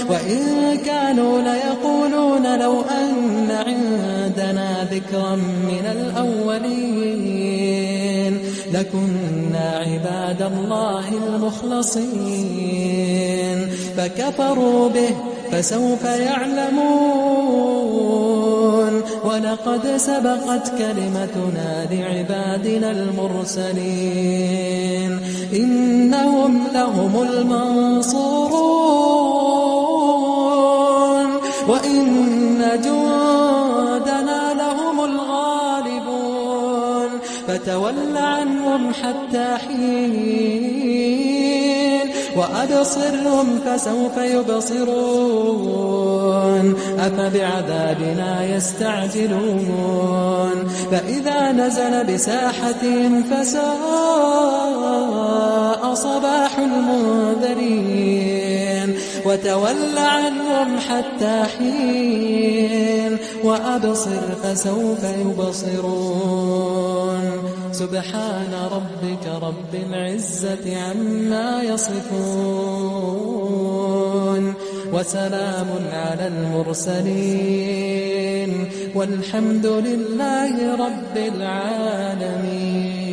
وإن كانوا ليقولون لو أن عندنا ذكرا من الأولين لكنا عباد الله المخلصين فكفروا به فسوف يعلمون ولقد سبقت كلمتنا لعبادنا المرسلين إنهم لهم المنصورون وإن جندنا لهم الغالبون فتول عنهم حتى حين وأبصرهم فسوف يبصرون أفبعذابنا يستعجلون فإذا نزل بساحتهم فساء صباح المنذرين وتول عنهم حتى حين وأبصر فسوف يبصرون سبحان ربك رب العزة عما يصفون وسلام على المرسلين والحمد لله رب العالمين.